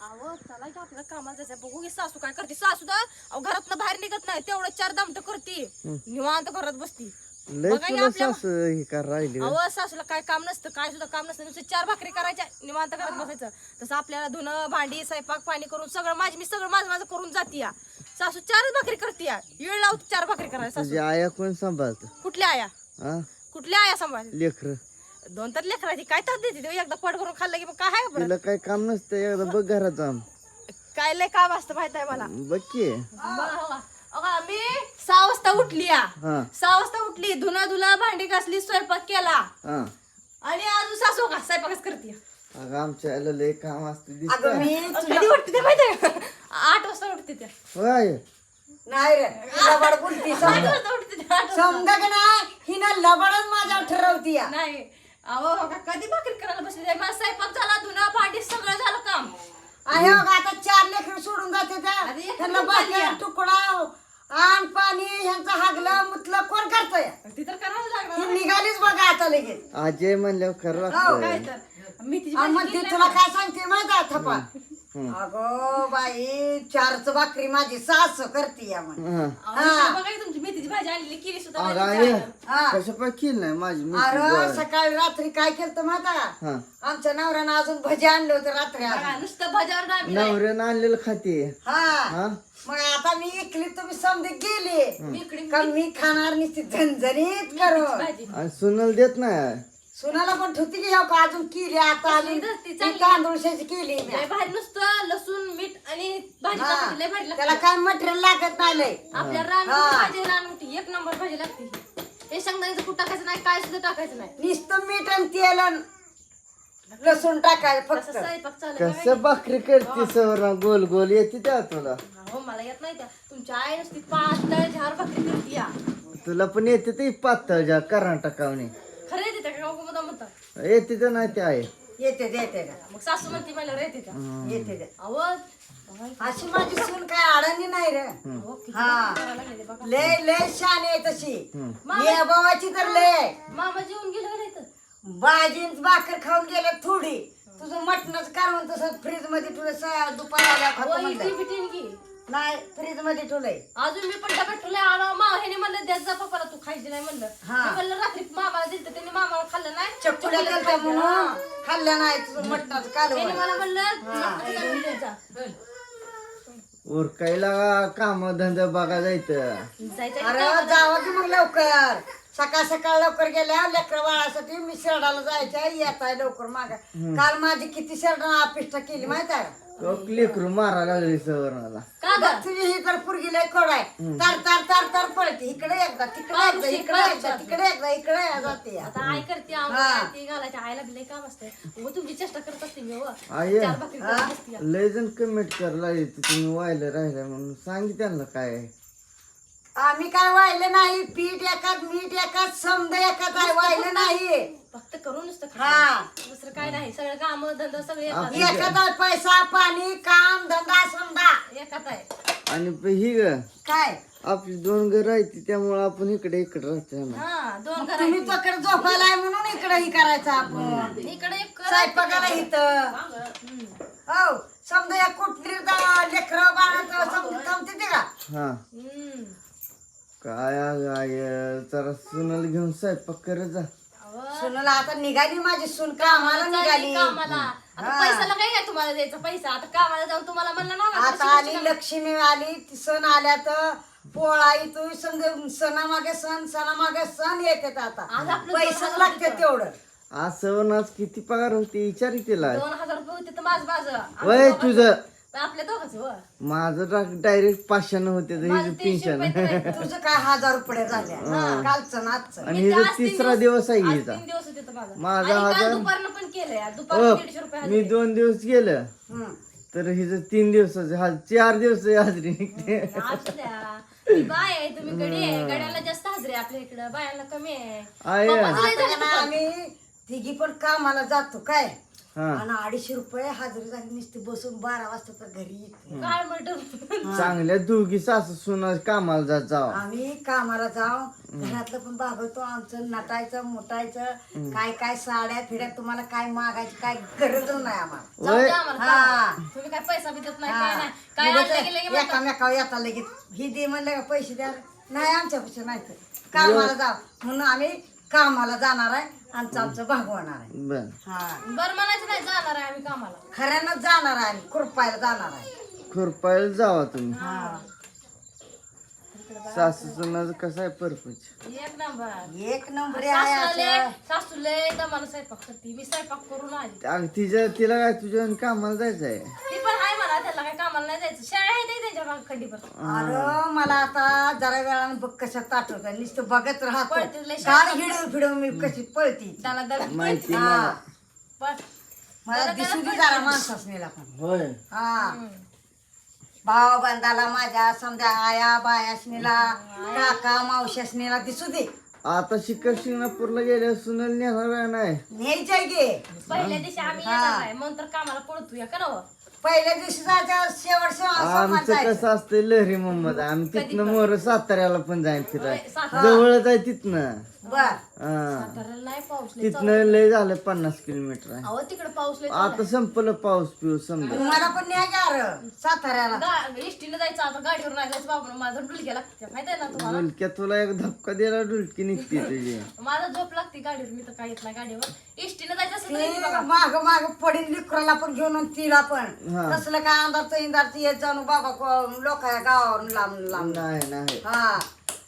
अहो चला की आपल्याला कामाला जायचं बघू की सासू काय करते. सासू तर घरातनं बाहेर निघत नाही तेवढं 4 दामट करते निवांत घरात बसती. लय बघा की तुला आपल्या सासू हे कर राहिली अहो सासूला काय काम नसतं काय सुद्धा काम नसतं नुसतं 4 भाकरी करायच्या निवांत घरात बसायचं. तसं आपल्याला धुणं भांडी स्वयंपाक पाणी करून सगळं मी सगळं माझं करून जाते या. सासू 4च भाकरी करते या. वेळ लावते 4 भाकरी करायला सासू. तुझी आया कोण सांभाळत कुठल्या आया हा कुठल्या आया सांभाळ लेकर 2 तर लेकराची काय तास देते ते एकदा पट भरून खाल्लं की मग काय आहे बरं तिला काय काम नसतं एकदा बघ घरात जाऊन काय लय काम असतं माहित आहे मला. बघ की बघा मी 6 वाजता उठली या. हा 6 वाजता उठली धुना भांडी घासली स्वयंपाक केला हा आणि अजून सासू का स्वयंपाकच करते. अगं आमच्या आईला लय काम असते अगं दिसत मी कधी उठते ते माहिती आहे का? 8 वाजता उठते त्या. होय नाही रे लबाड बोलती 8 वाजता उठते त्या, 8 वाजता. समजा का नाही हिनं लबाडच माझ्या ठरवती या. नाही अहो बघा, कधी भाकरी करायला बसली नाही. माझा स्वयंपाक झाला धुना भांडी सगळं झालं काम. आहे बघ आता 4 लेकरं सोडून जाते त्या अरे एक त्यांना मिनिट झाली भाकर या. तुकडा आण पाणी ह्यांचं हागलं मुतलं कोण करतोय ती तर करावं लागणार. ही निघालीच बघा आता लगेच आजय म्हणल्यावर खरं काय लागतं तर मेथीची आणि मग भाजी ती केली तुला नाही. काय सांगते माहिती आहे थपा अगो बाई 4च भाकरी माझी सास करते या म्हण हा अहो, इकडे बघा की तुमची मेथीची भाजी आणलेली केली सुद्धा अगं नाही आई तुमच्या हा. कशा पाय केलं नाही माझी अरे मिस्टर सकाळी रात्री काय केलं माहिती आहे का? हा आमच्या नवऱ्यानं अजून भजी आणले होते रात्री बघा, अजून. नुसतं भाज्यावर डाबी नाही. नवऱ्यानं आणलेलं खाते हा हा मग आता मी इकली तुम्ही समजे गेली मी इकडे का मी खाणार नुसती झणझणीत करू भाजी आणि सुनल देत नाही सुनाला पण ठुती की का अजून केली आता अजून ती ती चांगली. तांदूळशाची केली मी. लय भारी नुसतं लसूण मीठ आणि भाजी हा. टाकायची, लय भारी त्याला लागते. काय मटेरियल लागत नाही लय आपल्या रान हा. भाजी रान होती एक नंबर भाजी लागते. हे शेंगदाण्याचं कूट टाकायचं नाही काय सुद्धा टाकायचं नाही. नुसतं मीठ आणि तेल आणि लसूण टाकाय तसं फक्त स्वयंपाक चालू आहे. कसं भाकरी करते सवरा गोल गोल येते त्या तुला हो मला येत नाही त्या तुमच्या आई नुसती पातळ झार भाकरी करते या. तुला पण येते ते पातळ ज्या कर्नाटकावने खरं येते त्या का मुद्दा म्हणतात. येते तर नाही ते आहे येते येते मग सासू म्हणते मला येते त्या येते आवाज अशी माझी सून काय अडणी नाही रे हा बघा लय लय शान आहे तशी ये बाबाची तर लय मामा जेवून गेलं का नाही तर भाजीच भाकर खाऊन गेले थोडी तुझं मटणच काढून तसं फ्रीज मध्ये ठेवलं दुपारी आल्या खातो इडली म्हणलं. बिटी की नाही फ्रीज मध्ये ठेवलंय अजून मी पण डबा ठेवलाय आणि ह्याने म्हणलं द्याच जा पप्पाला तू खायची नाही म्हणलं हा. मी म्हणलं रात्री मामाला दिलं त्यांनी मामाला खाल्लं नाही चकुल्या चकुल्या केलत्या खायच्या. म्हणून खाल्ल्या नाही तुझं मटणाचं ह्याने कालवण मला म्हणलं मटणाचं कालवण द्यायचं जा. उरकायला काम धंदा बघा जायचं जायचं अरे जावं की मग लवकर सकाळ सकाळ लवकर गेल्या लेकर बाळासाठी मी शेरडाला जायच्या येत आहे लवकर मागा काल माझी किती शेरडा अपिष्टा केली माहित आहे का? लेकरू मारा लागली सवरणाला का ग? बघ तुझी ही तर पुरगी लय खोड आहे तर तर तर तर पळते इकडे एकदा तिकडे एकदा इकडे एकदा तिकडे एकदा इकडे जाते आता आई करते आंघोळ ती घालायच्या आईला बी लय काम असते हो तुमची चेष्टा करत असते मी हो आई 4 भाकरी करत असते या. लय जण कमेंट करायला येते तुम्ही व्हायला राहिला म्हणून सांगी त्यांना काय आहे. आम्ही काय वाहिलं नाही पीठ एकात मीठ एकात समद एकात आहे वाहिलं नाही फक्त करून नुसतं हा. खायचं. दुसरं काय नाही सगळं काम धंदा सगळे एकात आहे पैसा पाणी काम धंदा समजा एकात आहे आणि ही ग काय आपली 2 घर आहे त्यामुळे आपण इकडे राहतो ना हा 2 घर तुम्ही तकडे झोपायला आहे म्हणून इकडे ही करायचं आपण इकडे एक स्वयंपाकाला इथं हो समजा या कुठली लेकर बाळा समजते ते का हा काय जरा सुनाला घेऊन स्वयंपाक करत जा सुनला आता निघाली माझी सून कामाला निघाली कामाला आता पैशाला काय आहे तुम्हाला द्यायचा पैसा आता कामाला जाऊन तुम्हाला म्हणलं ना आता आली लक्ष्मी आली ती सण आल्या तर पोळा तू समजा सणामागे सण येतात आता पैसाच लागते तेवढं आज सवनाच किती पगार होती विचार तिला 2000 रुपये होते तर माझं वय तुझं आपल्या दोघांचं व. माझं डायरेक्ट 500 होते तर माझं हिचं 300 रुपये 300 तर आहे. तुझं काय 1000 रुपये झाल्या कालचं नाचचं आणि मी ते हिचा आज 3 तिसरा दिवस आहे आज हिचा 3 दिवस होते तर माझं माझा आणि काल 1000 दुपारनं पण केलंय दुपारनं 150 रुपये मी 2 दिवस गेलं तर हिचं 3 दिवसाचं 4 दिवस हाजरी निघते असल्या ती बाय आहे तुम्ही गडी आहे गड्याला जास्त हाजरी आहे आपल्या इकडं बायांना कमी आहे आहे पप्पाचं लय झालं आता आम्ही तिघी पण कामाला जातो काय हा. आणि 250 रुपये हजेरी झाली नुसती बसून 12 वाजता तर घरी येते. काय मटण चांगल्या दोघी सासू सुना कामाला जात जाव. आम्ही कामाला जाऊ घरातलं पण बाबतो आमचं नटायचं मुटायचं काय काय साड्या फिड्या तुम्हाला काय मागायची काय गरज नाही आम्हाला. जाऊ द्या आम्हाला हा. कामाला. तुम्ही काय पैसा बी देत नाही काय नाही काय आणलं गेलं की म्हणतात, एकामेकावर येता लगेच ही दे म्हणलं का पैसे द्या नाही आमच्या पैसे नाही तर कामाला जाऊ म्हणून आम्ही कामाला जाणार आहे आमचं भागवणार आहे. बर हा बरं म्हणायचं नाही जाणार आहे आम्ही कामाला. खऱ्यानं जाणार आहे खुरपायला जाणार आहे. खुरपायला जावा तुम्ही. हा सासू सुनाचं कसं आहे परपंच. एक नंबर. एक नंबर आहे असं. सासूले दमानं स्वयंपाक करते मी स्वयंपाक करून आली. अगं तिला काय तुझ्या कामाला जायचं आहे. ती पण आहे म्हणा त्याला काय कामाला नाही जायचं शाळा आहे ते त्यांच्या खंडीवर. अरे मला आता जरा वेळानं बघ कशा ताटवत नुसतं बघत राहतो पळते लय गाड हिडून फिडून मी कशी पळती त्याला दर माहिती हा मला. पण मला दिसू दे जरा माणसासनीला पण. होय हा भाव बंधाला माझ्या समजा आया बायासनीला काका मावशासनीला दिसू दे. आता शिंगणापूरला गेल्या सुनल नेणार नाही. न्यायचंय गे पहिल्या दिवशी आम्ही येणार आहे म्हणून तर कामाला पळतो या का ना. पहिल्या दिवशी जायचं शेवट आमचं कसं असतंय लहरी मोहम्मद आम्ही तिथनं मोर साताऱ्याला पण जाईन फिराय सातारा जवळच आहे तिथनं. बर हा साताऱ्याला नाही पाऊस लय तिथनं लय झालं 50 किलोमीटर आहे. अहो तिकडे पाऊस लय आता संपलं पाऊस पिऊस समजा. मला पण न्याय का साताऱ्याला. एसटीनं जायचं आता गाडीवर नाही जायचं बाबा माझं डुलक्या लागते माहिती आहे ना तुम्हाला. डुलक्या तुला एक धपका दिला डुलकी निघते तुझी. माझा झोप लागते गाडीवर मी तर काय येत नाही गाडीवर. एसटीनं जायचं असेल तर येते बघा. माग माग पडील लिकराला पण घेऊन आणि तिला पण हा. तसलं काय अंधारचं इंदारचं येत जाणू बाबा लोक गावावरून लांब लांब. नाही नाही हा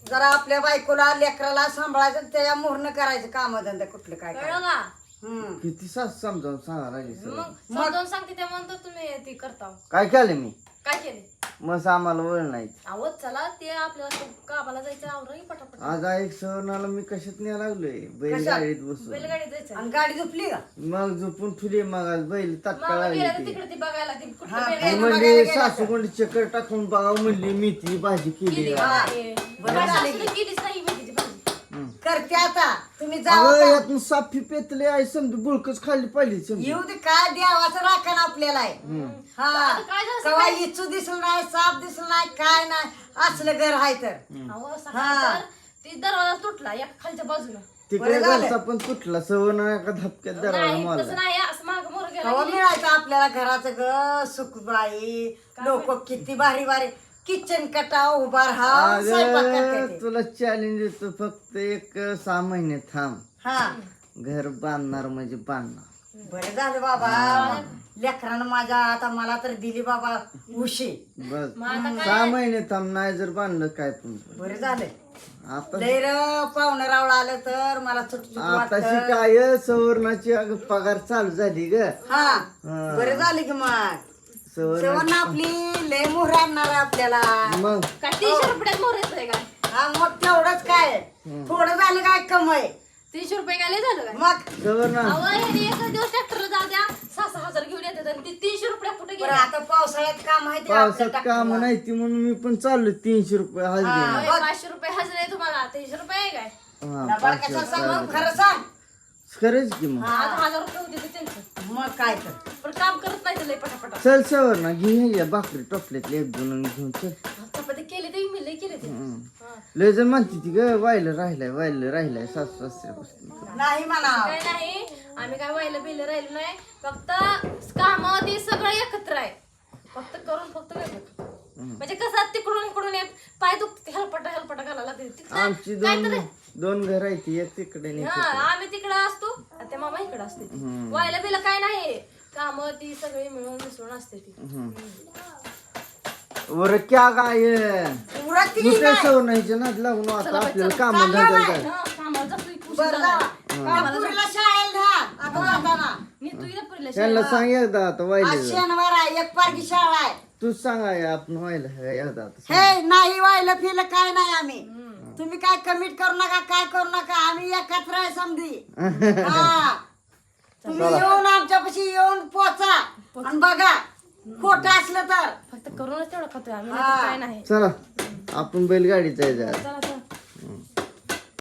जरा आपल्या बायकोला लेकराला सांभाळायचं त्याच्या मोहरनं करायचं काम धंदा कुठलं काय काय. कळलं का हम्म. किती सास समजावून सांगा लागली सगळं. मग समजावून सांगते ते म्हणतो तुम्ही ती करता काय केलं मी काय केले. मग आम्हाला वळ नाही. अहो चला ते आपल्याला कामाला जायचं आवरही पटापट. आज एक सणाला मी कशात न्याय लागलोय बैलगाडीत बसून. बैलगाडीत जायचं. आणि गाडी झोपली का मग झोपून ठुली मग आज बैल तात्काळ मग लागली गेलं तर ती. तिकडे ती बघायला ती कुठलं हा, बैल ती आहे. म्हणली सासू कोणी चक्कर टाकून बघा म्हणली मेथी भाजी केली केली का? नाही. बरं माझ्या झालं सासूने केलीच नाही मेथीची भाजी. करते आता तुम्ही जाऊ अगं का? यातून साफी पेतले आहे समजा बुळकच खाल्ली पाहिली समजा. येऊ दे काय देवाचं राखण आपल्याला आहे. हा आता काय झालं कवा इचू दिसलं नाही साप दिसलं नाही काय नाही असलं घर आहे तर. अहो सकाळी तर ती दरवाजा तुटला या खालच्या बाजूला. तिकडे बरं झालं. घरचा पण तुटला सवण एका धपक्यात दरवाजा नाही मारला. तसं नाही असं माग मोर कवा गेला. मिळायचं आपल्याला घराचं ग सुखबाई लोक किती भारी भारी किचन कटा उभा राहा स्वयंपाक अगं करते. तुला चॅलेंज देतो फक्त 6 महिने थांब. हा घर बांधणार म्हणजे बांधणार. बरं झालं बाबा लेकरानं माझ्या आता मला तर दिली बाबा उशी. बस मग आता 6 महिने थांब नाही जर बांधलं काय पण. बरं झालं आता लय र पाहुणं रावळ आलं तर मला चुटचुट आताशी वाटत. काय सवर्णाची अगं पगार चालू झाली ग. हा बरं झालं की मग सवर्ण जेवण आपली लय मोहर आणणार आहे आपल्याला. मग काय 300 रुपयात मोर येतोय काय. हा मग तेवढंच काय थोडं झालं काय कमाई 300 रुपये काय लय झालं काय. मग सवर्ण अहो ह्याने एक दिवस ट्रॅक्टरला जाऊ द्या 6,000 घेऊन येतात आणि ती 300 रुपये कुठे बरं गेली. आता पावसाळ्यात काम आहे ते आपलं पावसात काम टाकलं. नाही ती म्हणून मी पण चाललो 300 रुपये हजरी. हा. 500 रुपये हजर आहे तुम्हाला 300 रुपये आहे काय. डबा कसा सांग खरं सांग. खरंच की मग. आता 1000 रुपये होते ते त्यांचं. मग काय तर पण काम करत नाही ते लय पटापटा. चल सवर्ण घे या भाकरी टोपल्यातले 1-2 आणि घेऊन चल. चपाती केले ते मी लय केले ते. लय जण म्हणते ती ग वायला राहिलाय सासू सासऱ्यापासून. नाही म्हणा काय नाही आम्ही काय व्हायला बिल राहिलो नाही फक्त काम ते सगळं एकत्र आहे फक्त करून फक्त वेगळं. म्हणजे कसं तिकडून इकडून एक पाय दुखते हेलपटा घालायला लागते तिकडं आमची दोन घर आहेत एक तिकडे आणि एक हा इकडे. आम्ही तिकडं असतो आणि ते मामा इकडं असते. व्हायला बिल काय नाही काम ती सगळी मिळून मिसळून असते ती. वर क्या काय उरत ती दुसऱ्या सवरणाच्या नाद लागून आता आपल्याला काम धंदा काय. हा, कामाला जातो इकडून बरं जाणार. जा. पुरीला शाळेला जा आता जाताना. मी तू इथं पुरीला त्यांना सांग एकदा आता आज वायले शनिवार आहे एक पारखी शाळा आहे. तूच सांगा आपण व्हायला एकदा आता. हे नाही व्हायला फिरलं काय नाही आम्ही. तुम्ही काय कमिट करू नका काय करू नका आम्ही एकत्र आहे समधी. हा तुम्ही येऊन आमच्यापाशी येऊन पोचा आणि बघा खोटं असलं तर फक्त करूनच तेवढं खातोय आम्ही हा. नाहीतर काय नाही. चला आपण बैलगाडीत जायचं. चला